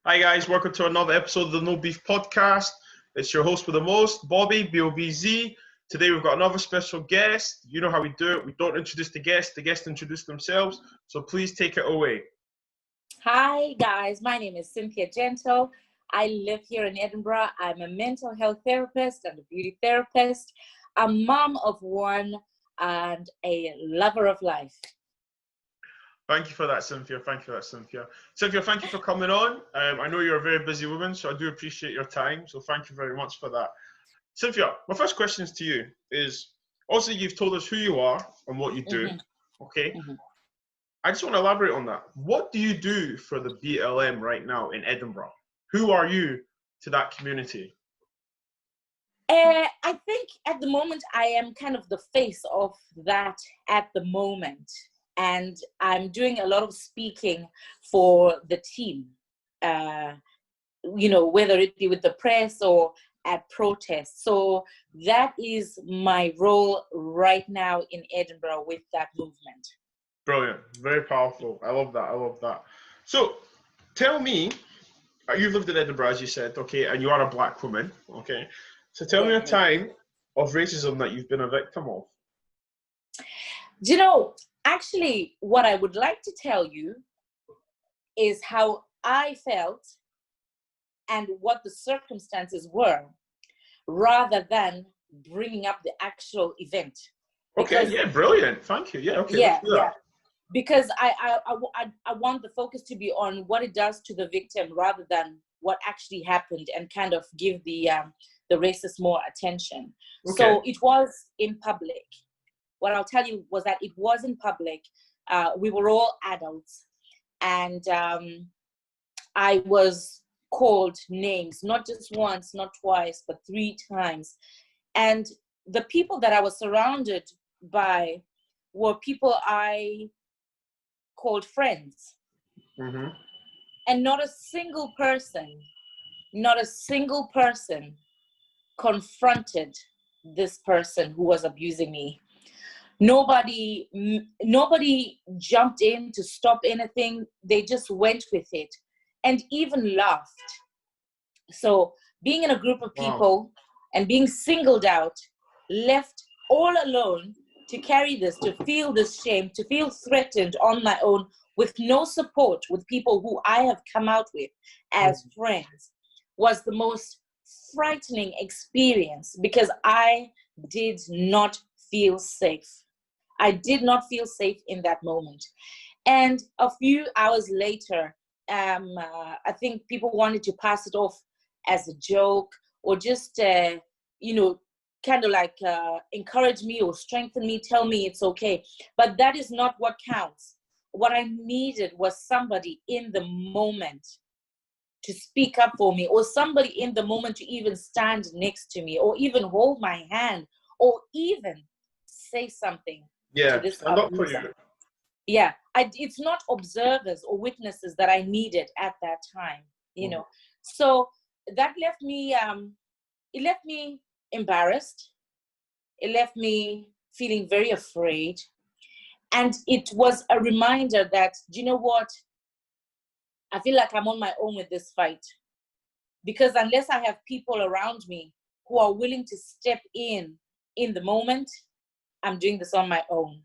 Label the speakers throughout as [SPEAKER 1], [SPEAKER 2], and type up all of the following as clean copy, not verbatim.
[SPEAKER 1] Hi guys, welcome to another episode of the No Beef Podcast. It's your host with the most, Bobby, BOBZ. Today we've got another special guest. You know how we do it. We don't introduce the guests introduce themselves. So please take it away.
[SPEAKER 2] Hi guys, my name is Cynthia. I live here in Edinburgh. I'm a mental health therapist and a beauty therapist, a mom of one, and a lover of life.
[SPEAKER 1] Thank you for that, Cynthia. Cynthia, thank you for coming on. I know you're a very busy woman, so I do appreciate your time. So thank you very much for that. Cynthia, my first question to you is, also you've told us who you are and what you do, okay? I just want to elaborate on that. What do you do for the BLM right now in Edinburgh? Who are you to that community?
[SPEAKER 2] I think at the moment I am kind of the face of that at the moment. And I'm doing a lot of speaking for the team, whether it be with the press or at protests. So that is my role right now in Edinburgh with that movement.
[SPEAKER 1] Brilliant. Very powerful. I love that. So tell me, you've lived in Edinburgh, as you said, okay, and you are a black woman, okay? So tell me a time of racism that you've been a victim of.
[SPEAKER 2] Actually, what I would like to tell you is how I felt and what the circumstances were, rather than bringing up the actual event.
[SPEAKER 1] Okay, yeah, brilliant. Thank you. Yeah, okay.
[SPEAKER 2] Yeah. Because I want the focus to be on what it does to the victim rather than what actually happened, and kind of give the racist more attention. Okay. So it was in public. What I'll tell you was that it was in public. We were all adults, and I was called names, not just once, not twice, but 3 times. And the people that I was surrounded by were people I called friends. And not a single person confronted this person who was abusing me. Nobody jumped in to stop anything. They just went with it and even laughed. So being in a group of people and being singled out, left all alone to carry this, to feel this shame, to feel threatened on my own with no support, with people who I have come out with as friends, was the most frightening experience, because I did not feel safe. I did not feel safe in that moment. And a few hours later, I think people wanted to pass it off as a joke, or just, kind of like encourage me or strengthen me, tell me it's okay. But that is not what counts. What I needed was somebody in the moment to speak up for me, or somebody in the moment to even stand next to me, or even hold my hand, or even say something.
[SPEAKER 1] Yeah, stand up for you.
[SPEAKER 2] Yeah, it's not observers or witnesses that I needed at that time, So that left me, it left me embarrassed. It left me feeling very afraid. And it was a reminder that, do you know what? I feel like I'm on my own with this fight. Because unless I have people around me who are willing to step in the moment, I'm doing this on my own,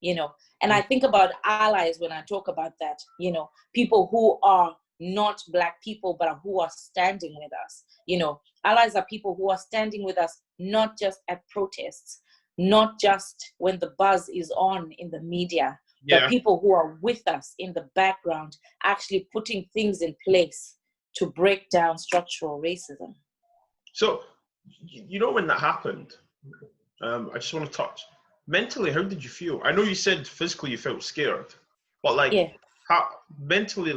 [SPEAKER 2] And I think about allies when I talk about that, people who are not Black people, but who are standing with us. Allies are people who are standing with us, not just at protests, not just when the buzz is on in the media, but people who are with us in the background, actually putting things in place to break down structural racism.
[SPEAKER 1] So, when that happened, I just want to touch, mentally, how did you feel? I know you said physically you felt scared, but how mentally,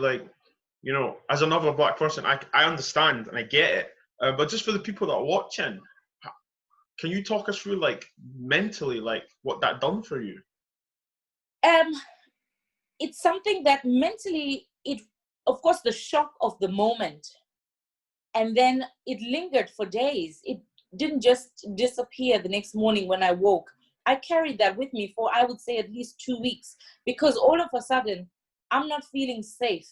[SPEAKER 1] as another Black person, I understand and I get it. But just for the people that are watching, can you talk us through, mentally, what that done for you?
[SPEAKER 2] It's something that mentally, of course, the shock of the moment, and then it lingered for days. It didn't just disappear the next morning when I woke. I carried that with me for, I would say, at least 2 weeks, because all of a sudden, I'm not feeling safe,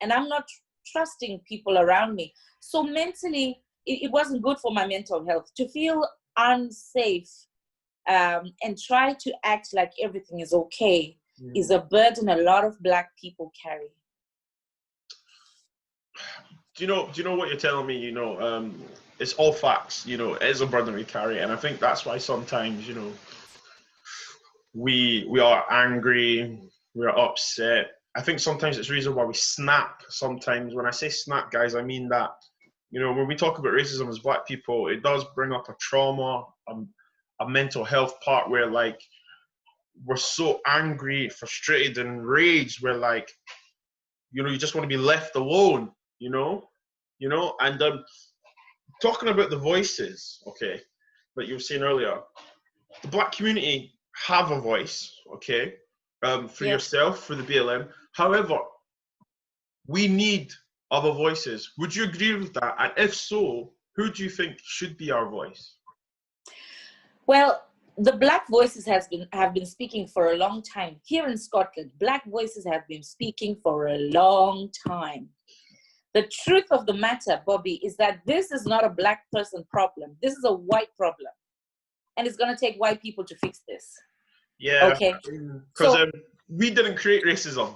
[SPEAKER 2] and I'm not trusting people around me. So mentally, it wasn't good for my mental health to feel unsafe, and try to act like everything is okay is a burden a lot of Black people carry.
[SPEAKER 1] Do you know what you're telling me? It's all facts. It is a burden we carry, and I think that's why sometimes, we are angry, we are upset. I think sometimes it's the reason why we snap. Sometimes when I say snap, guys, I mean that, when we talk about racism as Black people, it does bring up a trauma, a mental health part where, like, we're so angry, frustrated, and enraged. We're like, you just want to be left alone, and talking about the voices, okay, that you were saying earlier, the Black community have a voice, okay, for yourself, for the BLM. However, we need other voices. Would you agree with that? And if so, who do you think should be our voice?
[SPEAKER 2] Well, the Black voices have been speaking for a long time. Here in Scotland, Black voices have been speaking for a long time. The truth of the matter, Bobby, is that this is not a Black person problem. This is a white problem. And it's going to take white people to fix this.
[SPEAKER 1] Yeah.
[SPEAKER 2] Okay.
[SPEAKER 1] Because we didn't create racism,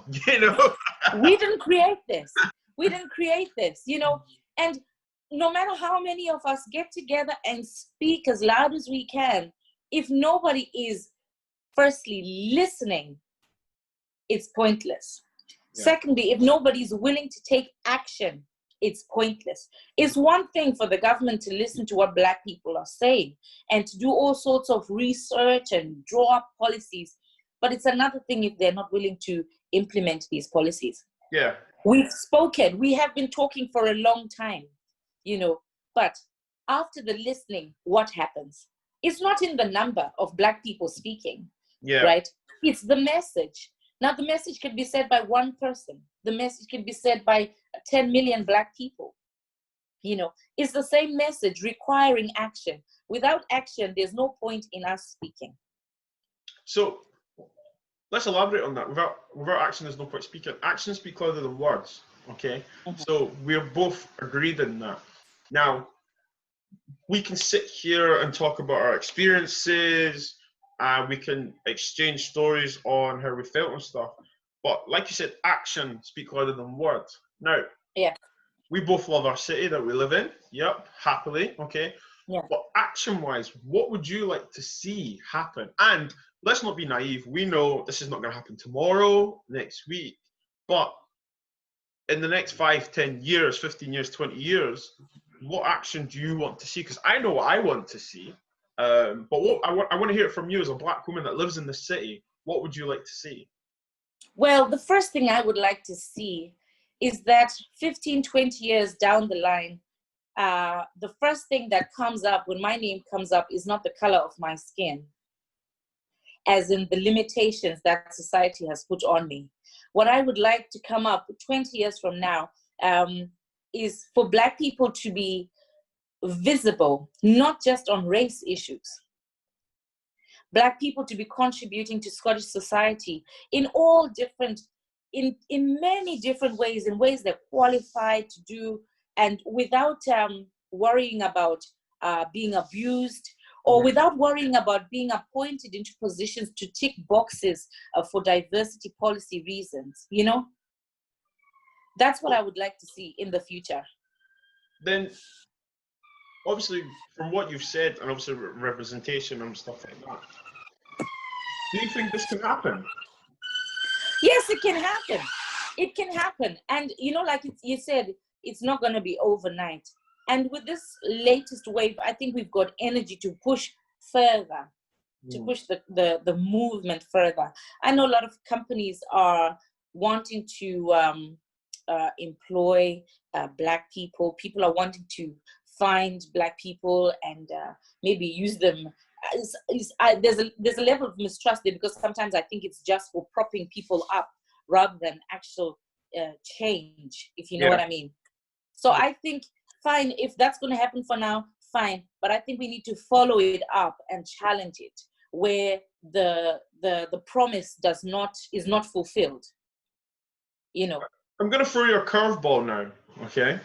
[SPEAKER 2] We didn't create this. We didn't create this, And no matter how many of us get together and speak as loud as we can, if nobody is firstly listening, it's pointless. Yeah. Secondly, if nobody's willing to take action, it's pointless. It's one thing for the government to listen to what Black people are saying and to do all sorts of research and draw up policies, but it's another thing if they're not willing to implement these policies.
[SPEAKER 1] Yeah.
[SPEAKER 2] We've spoken, we have been talking for a long time, but after the listening, what happens? It's not in the number of Black people speaking, right? It's the message. Now, the message can be said by one person. The message can be said by 10 million Black people. It's the same message requiring action. Without action, there's no point in us speaking.
[SPEAKER 1] So let's elaborate on that. Without action, there's no point speaking. Actions speak louder than words, okay? Mm-hmm. So we're both agreed in that. Now, we can sit here and talk about our experiences, we can exchange stories on how we felt and stuff. But like you said, action speak louder than words. Now, we both love our city that we live in. Yep, happily, okay? Yeah. But action-wise, what would you like to see happen? And let's not be naive. We know this is not going to happen tomorrow, next week. But in the next 5, 10 years, 15 years, 20 years, what action do you want to see? Because I know what I want to see. But what I want to hear it from you as a Black woman that lives in the city. What would you like to see?
[SPEAKER 2] Well, the first thing I would like to see is that 15, 20 years down the line, the first thing that comes up when my name comes up is not the color of my skin, as in the limitations that society has put on me. What I would like to come up 20 years from now is for Black people to be visible, not just on race issues. Black people to be contributing to Scottish society in all different, in many different ways, in ways they're qualified to do, and without worrying about being abused, or without worrying about being appointed into positions to tick boxes for diversity policy reasons, That's what I would like to see in the future.
[SPEAKER 1] Then, obviously, from what you've said, and obviously representation and stuff like that, do you think this can happen?
[SPEAKER 2] Yes, it can happen. It can happen. And, like you said, it's not going to be overnight. And with this latest wave, I think we've got energy to push further, to push the movement further. I know a lot of companies are wanting to employ Black people. People are wanting to find Black people and maybe use them. There's a level of mistrust there, because sometimes I think it's just for propping people up rather than actual change, if you know what I mean. So I think, fine, if that's going to happen for now, fine. But I think we need to follow it up and challenge it where the promise is not fulfilled.
[SPEAKER 1] I'm going to throw you a curveball now. Okay,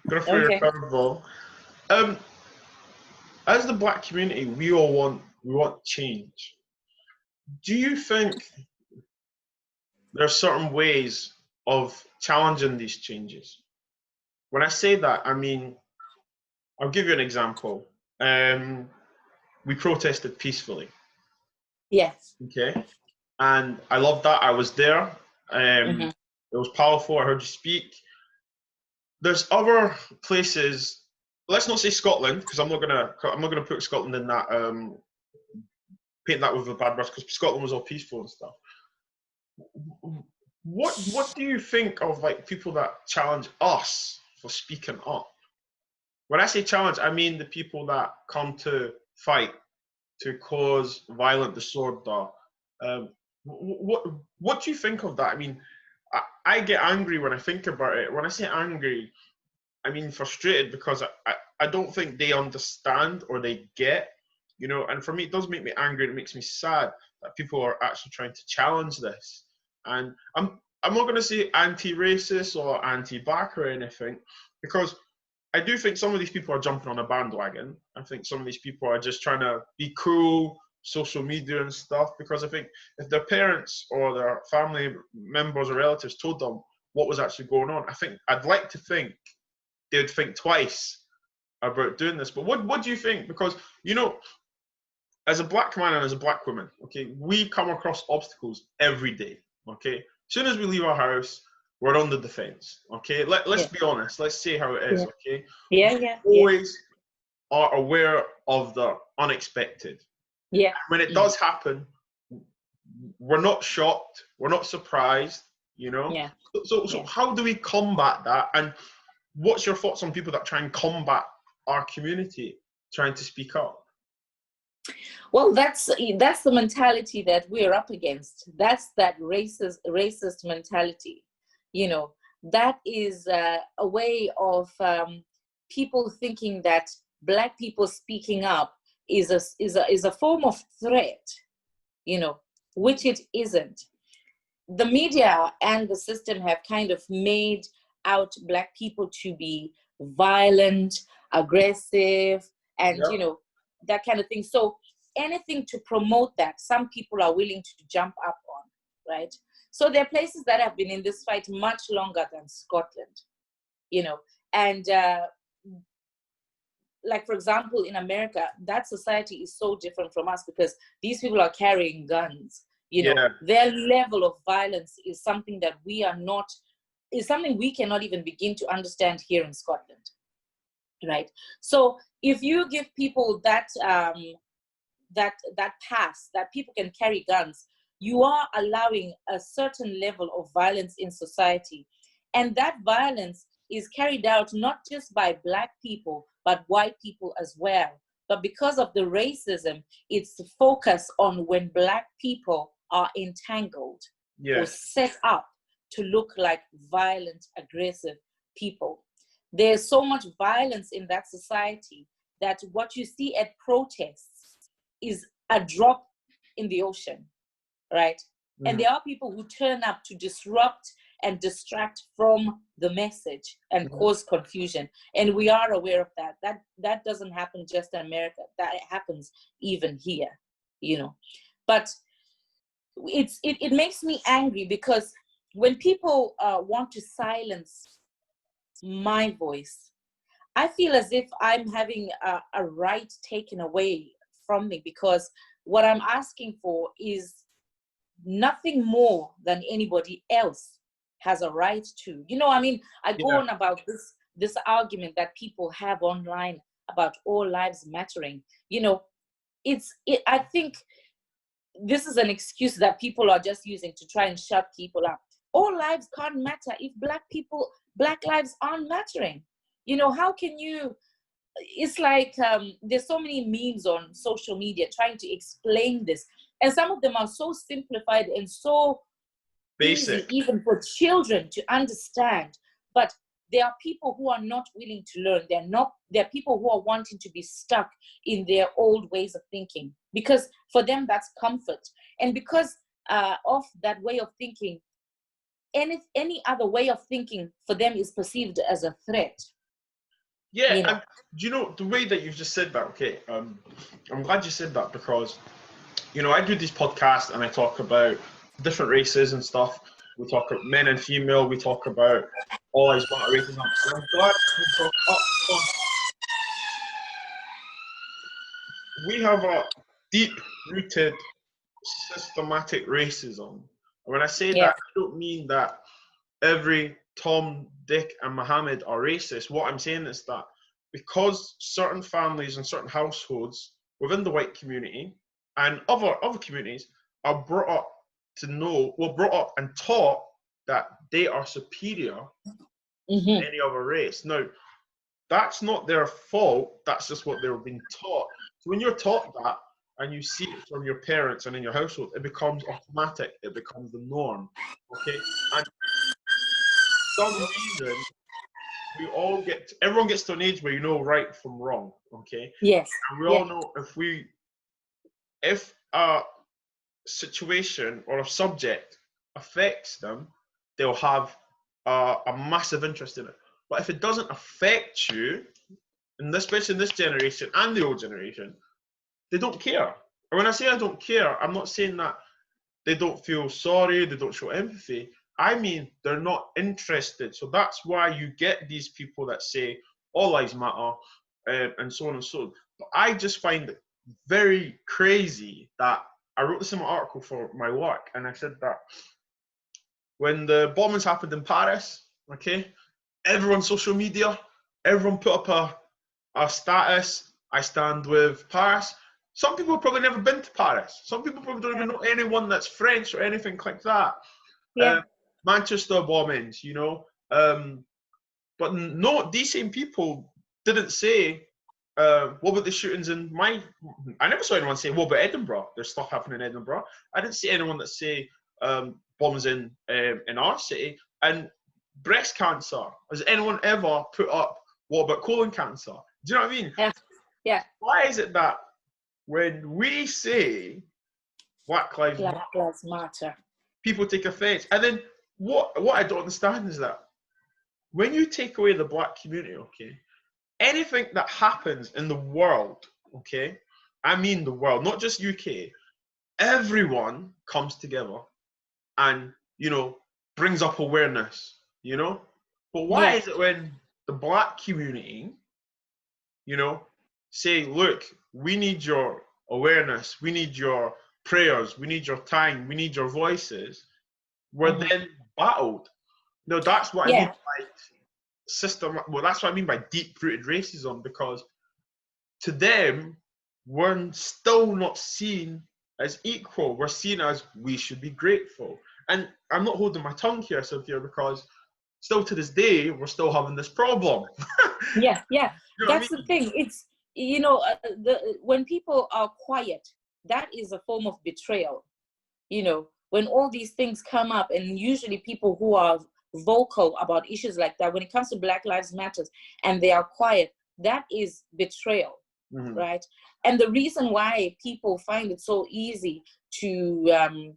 [SPEAKER 1] gonna throw you a
[SPEAKER 2] Okay.
[SPEAKER 1] curveball. Um, as the Black community, we want change. Do you think there are certain ways of challenging these changes? When I say that, I mean, I'll give you an example. We protested peacefully.
[SPEAKER 2] Yes.
[SPEAKER 1] Okay, and I loved that. I was there.
[SPEAKER 2] Mm-hmm.
[SPEAKER 1] It was powerful. I heard you speak. There's other places. Let's not say Scotland, because I'm not gonna put Scotland in that paint that with a bad brush, because Scotland was all peaceful and stuff. What do you think of like people that challenge us for speaking up? When I say challenge, I mean the people that come to fight, to cause violent disorder. What do you think of that? I mean, I get angry when I think about it. When I say angry, I mean frustrated, because I don't think they understand or they get, you know. And for me, it does make me angry. It makes me sad that people are actually trying to challenge this. And I'm not going to say anti-racist or anti-black or anything, because I do think some of these people are jumping on a bandwagon. I think some of these people are just trying to be cool, social media and stuff, because I think if their parents or their family members or relatives told them what was actually going on, I think I'd like to think they would think twice about doing this. But what do you think? Because, you know, as a black man and as a black woman, okay, we come across obstacles every day, okay? As soon as we leave our house, we're on the defense, okay? Let's
[SPEAKER 2] Yeah.
[SPEAKER 1] be honest. Let's say how it is,
[SPEAKER 2] Yeah.
[SPEAKER 1] okay?
[SPEAKER 2] Yeah.
[SPEAKER 1] We always are aware of the unexpected.
[SPEAKER 2] Yeah.
[SPEAKER 1] And when it does happen, we're not shocked, we're not surprised, you know?
[SPEAKER 2] Yeah.
[SPEAKER 1] So how do we combat that? And what's your thoughts on people that try and combat our community trying to speak up?
[SPEAKER 2] Well, that's the mentality that we're up against. That's that racist mentality. You know, that is a way of people thinking that Black people speaking up is a form of threat. You know, which it isn't. The media and the system have kind of made out Black people to be violent, aggressive, and
[SPEAKER 1] Yep.
[SPEAKER 2] that kind of thing. So anything to promote that, some people are willing to jump up on, right? So there are places that have been in this fight much longer than Scotland, and like, for example, in America, that society is so different from us because these people are carrying guns.
[SPEAKER 1] Yeah.
[SPEAKER 2] Their level of violence is something that is something we cannot even begin to understand here in Scotland, right? So if you give people that pass, that people can carry guns, you are allowing a certain level of violence in society. And that violence is carried out not just by Black people, but white people as well. But because of the racism, it's the focus on when Black people are entangled or set up to look like violent, aggressive people. There's so much violence in that society that what you see at protests is a drop in the ocean, right? Mm. And there are people who turn up to disrupt and distract from the message and cause confusion. And we are aware of that. That doesn't happen just in America. That happens even here, But it makes me angry because when people want to silence my voice, I feel as if I'm having a right taken away from me, because what I'm asking for is nothing more than anybody else has a right to. I go on about this argument that people have online about all lives mattering. I think this is an excuse that people are just using to try and shut people up. All lives can't matter if Black lives aren't mattering. How can you? It's like there's so many memes on social media trying to explain this, and some of them are so simplified and so basic, easy even for children to understand. But there are people who are not willing to learn. There are people who are wanting to be stuck in their old ways of thinking, because for them that's comfort. And because of that way of thinking, any other way of thinking for them is perceived as a threat.
[SPEAKER 1] Yeah,
[SPEAKER 2] You know?
[SPEAKER 1] and do you know the way that you've just said that? Okay, I'm glad you said that because, you know, I do these podcasts and I talk about different races and stuff. We talk about men and female. We talk about all lives matter racism. And I'm glad we brought up because we have a deep-rooted systematic racism. And when I say
[SPEAKER 2] Yeah.
[SPEAKER 1] that, I don't mean that every Tom, Dick, and Mohammed are racist. What I'm saying is that because certain families and certain households within the white community and other communities are brought up and taught that they are superior to any other race. Now, that's not their fault. That's just what they were being taught. So when you're taught that and you see it from your parents and in your household, it becomes automatic. It becomes the norm. Okay, and for some reason everyone gets to an age where you know right from wrong. Okay.
[SPEAKER 2] Yes.
[SPEAKER 1] And we all know if a situation or a subject affects them, they'll have a massive interest in it. But if it doesn't affect you, especially in this generation and the old generation, they don't care. And when I say I don't care, I'm not saying that they don't feel sorry, they don't show empathy. I mean, they're not interested. So that's why you get these people that say all lives matter and so on and so on. But I just find it very crazy that I wrote this in my article for my work, and I said that when the bombings happened in Paris, okay, everyone social media, everyone put up a status, I stand with Paris. Some people have probably never been to Paris. Some people probably don't even know anyone that's French or anything like that.
[SPEAKER 2] Yeah.
[SPEAKER 1] Manchester bombings, you know. But no, these same people didn't say, what about the shootings in I never saw anyone say, what about Edinburgh? There's stuff happening in Edinburgh. I didn't see anyone that say bombs in our city. And breast cancer, has anyone ever put up, what about colon cancer? Do you know what I mean?
[SPEAKER 2] Yeah. Yeah.
[SPEAKER 1] Why is it that when we say Black Lives
[SPEAKER 2] Matter,
[SPEAKER 1] people take offense? And then what I don't understand is that when you take away the Black community, okay, anything that happens in the world, okay, I mean the world, not just UK, everyone comes together and, you know, brings up awareness, you know? But why is it when the Black community, you know, say, look, we need your awareness, we need your prayers, we need your time, we need your voices, we're then battled? No, that's what I mean by that's what I mean by deep-rooted racism, because to them, we're still not seen as equal. We're seen as we should be grateful. And I'm not holding my tongue here, Cynthia, because still to this day, we're still having this problem.
[SPEAKER 2] Yeah.
[SPEAKER 1] You know
[SPEAKER 2] That's the thing. It's, you know, when people are quiet, that is a form of betrayal. You know, when all these things come up, and usually people who are vocal about issues like that, when it comes to Black Lives Matters, and they are quiet, that is betrayal, right? And the reason why people find it so easy to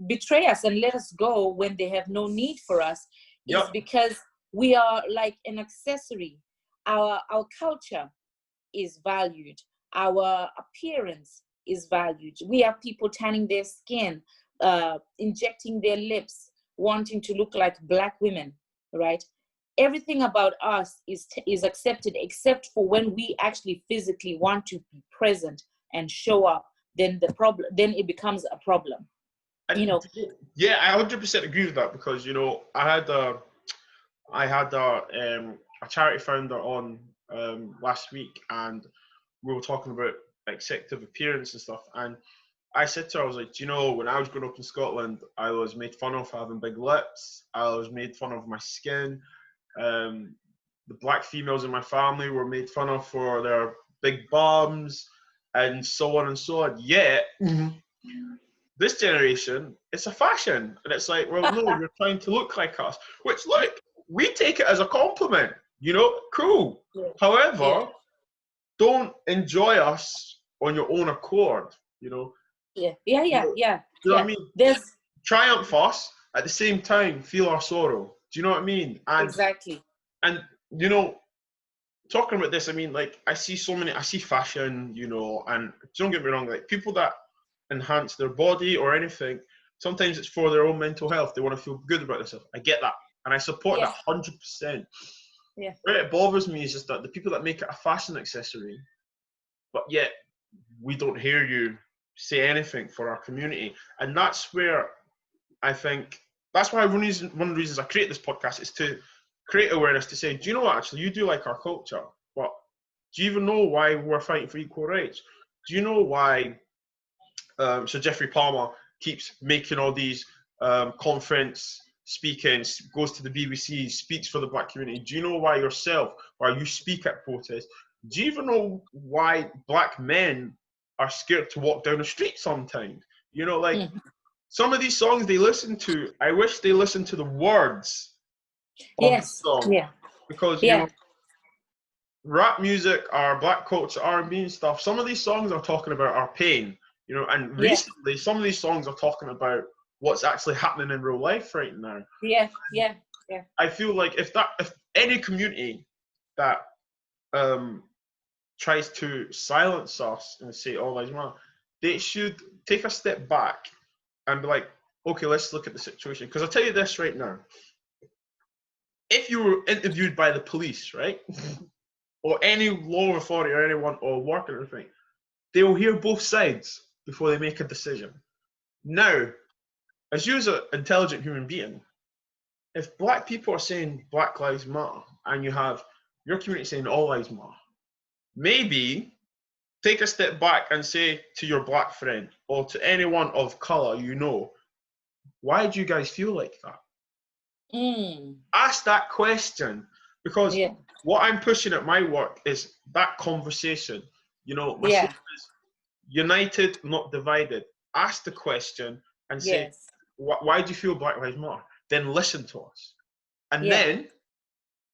[SPEAKER 2] betray us and let us go when they have no need for us is because we are like an accessory. Our culture is valued. Our appearance is valued. We have people tanning their skin, injecting their lips, wanting to look like Black women, right? Everything about us is accepted, except for when we actually physically want to be present and show up. Then it becomes a problem.
[SPEAKER 1] And,
[SPEAKER 2] you know.
[SPEAKER 1] Yeah, I 100% agree with that, because, you know, I had a charity founder on last week, and we were talking about executive appearance and stuff, and I said to her, I was like, do you know, when I was growing up in Scotland, I was made fun of for having big lips. I was made fun of my skin. The Black females in my family were made fun of for their big bums, and so on and so on. Yet, this generation, it's a fashion. And it's like, well, no, you're trying to look like us. Which, look, we take it as a compliment. You know, cool. Yeah. However, don't enjoy us on your own accord, you know.
[SPEAKER 2] Yeah.
[SPEAKER 1] You know what I mean? There's triumph us at the same time feel our sorrow. Do you know what I mean?
[SPEAKER 2] Exactly.
[SPEAKER 1] And you know, talking about this, I mean, like, I see fashion, you know, and don't get me wrong, like, people that enhance their body or anything, sometimes it's for their own mental health. They want to feel good about themselves. I get that. And I support that 100%.
[SPEAKER 2] Yeah.
[SPEAKER 1] Where it bothers me is just that the people that make it a fashion accessory, but yet we don't hear you say anything for our community. And that's where I think, that's why one of the reasons I create this podcast is to create awareness, to say, do you know what, actually, you do like our culture, but do you even know why we're fighting for equal rights? Do you know why Sir Geoffrey Palmer keeps making all these conference speaking, goes to the BBC, speaks for the black community? Do you know why yourself, why you speak at protests? Do you even know why black men are scared to walk down the street sometimes? You know, like, some of these songs they listen to, I wish they listened to the words of the song.
[SPEAKER 2] Yeah.
[SPEAKER 1] Because, you know, rap music, our black culture, R&B and stuff, some of these songs are talking about our pain, you know, and recently some of these songs are talking about what's actually happening in real life right now.
[SPEAKER 2] Yeah.
[SPEAKER 1] I feel like if any community that tries to silence us and say all lives matter, they should take a step back and be like, okay, let's look at the situation. Because I'll tell you this right now. If you were interviewed by the police, right, or any law authority or anyone or worker or anything, they will hear both sides before they make a decision. Now, as you as an intelligent human being, if black people are saying Black Lives Matter and you have your community saying all lives matter, maybe take a step back and say to your black friend or to anyone of color you know, why do you guys feel like that? Ask that question, because what I'm pushing at my work is that conversation. You know, my slogan is united, not divided. Ask the question and say, why do you feel Black Lives Matter? Then listen to us. And then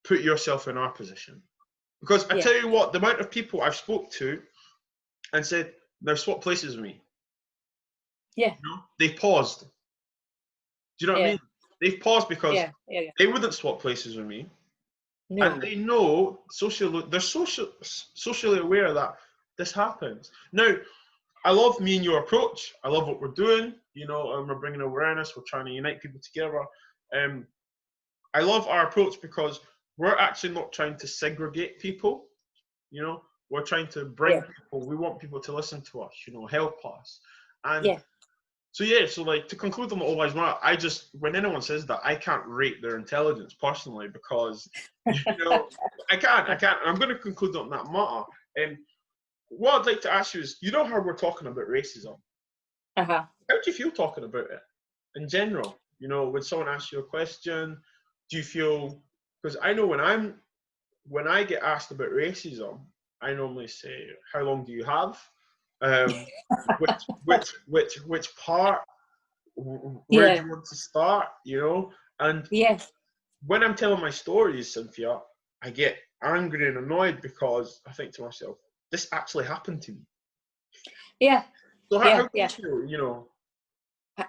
[SPEAKER 1] put yourself in our position. Because I tell you what, the amount of people I've spoke to and said, now swap places with me.
[SPEAKER 2] Yeah.
[SPEAKER 1] You know, they paused. Do you know what I mean? They've paused because they wouldn't swap places with me. No. And they know they're socially aware that this happens. Now, I love me and your approach. I love what we're doing. You know, we're bringing awareness. We're trying to unite people together. I love our approach because we're actually not trying to segregate people. You know, we're trying to bring people. We want people to listen to us. You know, help us. And so like, to conclude on the All Lives Matter, when anyone says that, I can't rate their intelligence personally, because, you know, I can't. I'm going to conclude on that matter. And what I'd like to ask you is, you know how we're talking about racism? How do you feel talking about it in general? You know, when someone asks you a question, do you feel, because I know when I get asked about racism, I normally say, how long do you have? Which part? Where do you want to start? You know, and when I'm telling my stories, Cynthia, I get angry and annoyed because I think to myself, this actually happened to me. Yeah. So how do you feel? You know.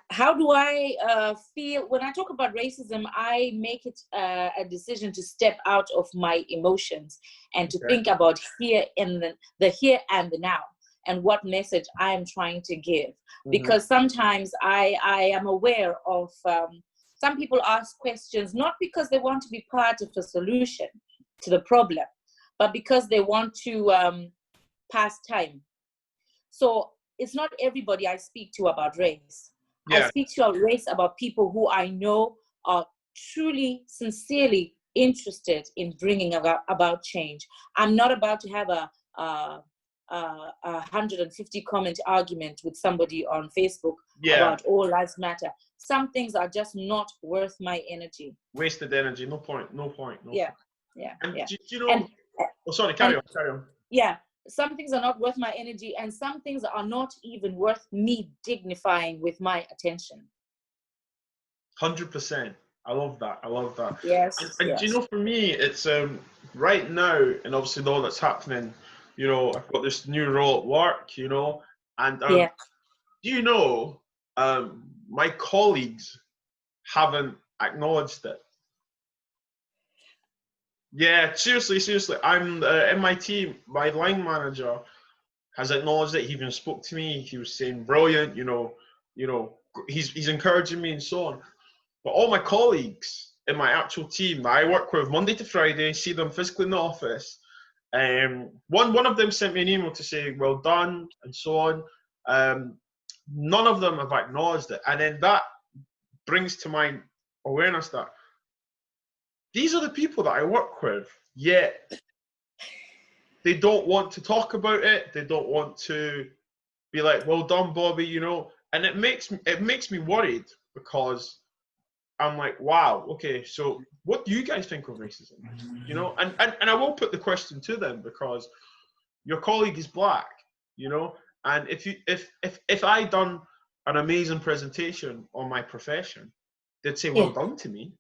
[SPEAKER 2] How do I feel when I talk about racism? I make it a decision to step out of my emotions and to think about here in the here and the now, and what message I am trying to give. Because sometimes I am aware of some people ask questions not because they want to be part of the solution to the problem, but because they want to pass time. So it's not everybody I speak to about race. I speak to a race about people who I know are truly, sincerely interested in bringing about change. I'm not about to have a 150 comment argument with somebody on Facebook about all lives matter. Some things are just not worth my energy.
[SPEAKER 1] Wasted energy, no point.
[SPEAKER 2] Do
[SPEAKER 1] you know? Sorry, carry on.
[SPEAKER 2] Yeah. Some things are not worth my energy, and some things are not even worth me dignifying with my attention.
[SPEAKER 1] 100%. I love that.
[SPEAKER 2] Yes.
[SPEAKER 1] And do you know, for me, it's right now, and obviously all that's happening, you know, I've got this new role at work, you know, and do you know, my colleagues haven't acknowledged it. Yeah, seriously. I'm in my team. My line manager has acknowledged it. He even spoke to me. He was saying, "Brilliant," he's encouraging me and so on. But all my colleagues in my actual team that I work with Monday to Friday, see them physically in the office. One of them sent me an email to say, "Well done," and so on. None of them have acknowledged it, and then that brings to my awareness that these are the people that I work with, yet they don't want to talk about it. They don't want to be like, "Well done, Bobby," and it makes me worried, because I'm like, wow, okay, so what do you guys think of racism? And I will put the question to them, because your colleague is black, and if I done an amazing presentation on my profession, they'd say, "Well done" to me.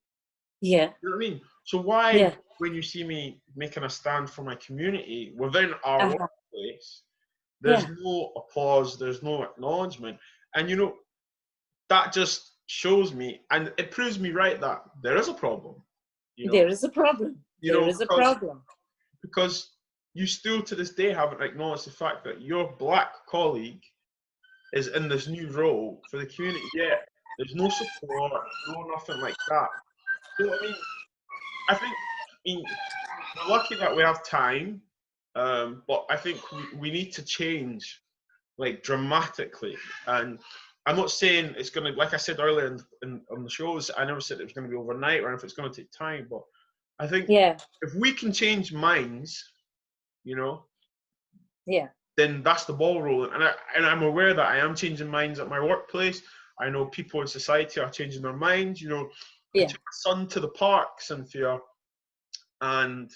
[SPEAKER 2] Yeah.
[SPEAKER 1] You know what I mean? So why, when you see me making a stand for my community within our workplace, there's no applause, there's no acknowledgement, and that just shows me, and it proves me right, that there is a problem.
[SPEAKER 2] There is a problem. There is a problem.
[SPEAKER 1] Because you still to this day haven't acknowledged the fact that your black colleague is in this new role for the community, yet there's no support, no nothing like that. So I think we're lucky that we have time, but I think we need to change, like, dramatically. And I'm not saying it's going to, like I said earlier on the shows, I never said it was going to be overnight or if it's going to take time, but I think if we can change minds, then that's the ball rolling. And I'm aware that I am changing minds at my workplace. I know people in society are changing their minds. I took my son to the park, Cynthia, and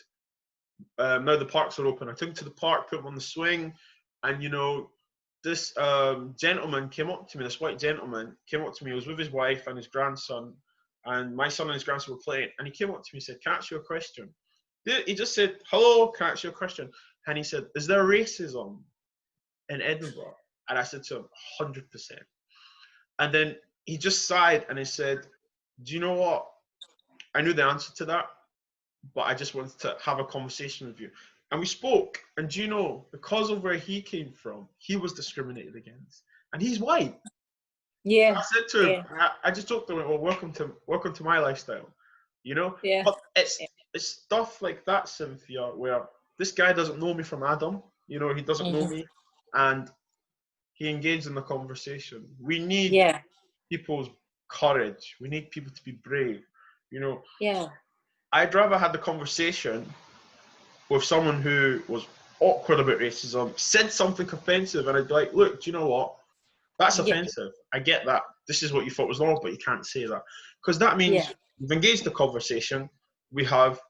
[SPEAKER 1] now the parks are open. I took him to the park, put him on the swing, and this gentleman came up to me, this white gentleman came up to me. He was with his wife and his grandson, and my son and his grandson were playing, and he came up to me and said, "Can I ask you a question?" He just said, "Hello, can I ask you a question?" And he said, "Is there racism in Edinburgh?" And I said to him, 100%. And then he just sighed and he said, "Do you know what? I knew the answer to that, but I just wanted to have a conversation with you." And we spoke, and because of where he came from, he was discriminated against, and he's white.
[SPEAKER 2] Yeah.
[SPEAKER 1] I said to him, I just talked to him, "Well, welcome to my lifestyle,"
[SPEAKER 2] Yeah.
[SPEAKER 1] But it's stuff like that, Cynthia, where this guy doesn't know me from Adam. He doesn't know me, and he engaged in the conversation. We need people's courage. We need people to be brave.
[SPEAKER 2] Yeah.
[SPEAKER 1] I'd rather had the conversation with someone who was awkward about racism, said something offensive, and I'd be like, "Look, do you know what? That's offensive. I get that. This is what you thought was normal, but you can't say that." Because that means we've engaged the conversation, we have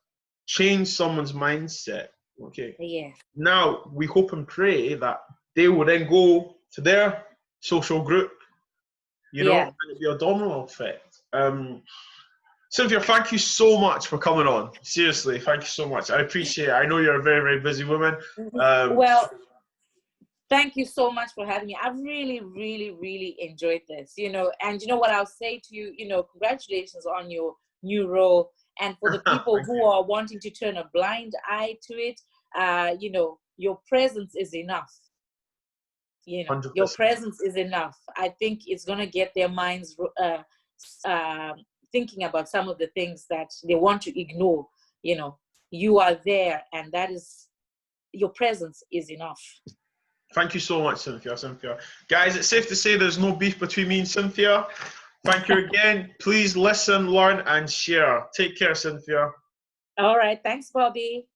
[SPEAKER 1] changed someone's mindset. Okay.
[SPEAKER 2] Yeah.
[SPEAKER 1] Now we hope and pray that they will then go to their social group, and it'll be a domino effect. Cynthia, thank you so much for coming on. Seriously, thank you so much. I appreciate it. I know you're a very, very busy woman.
[SPEAKER 2] Well, thank you so much for having me. I really, really, really enjoyed this, and what I'll say to you, congratulations on your new role. And for the people who are wanting to turn a blind eye to it, your presence is enough. 100%. Your presence is enough. I think it's going to get their minds thinking about some of the things that they want to ignore. You are there, and your presence is enough.
[SPEAKER 1] Thank you so much, Cynthia. Guys, it's safe to say there's no beef between me and Cynthia. Thank you again. Please listen, learn, and share. Take care, Cynthia.
[SPEAKER 2] All right. Thanks, Bobby.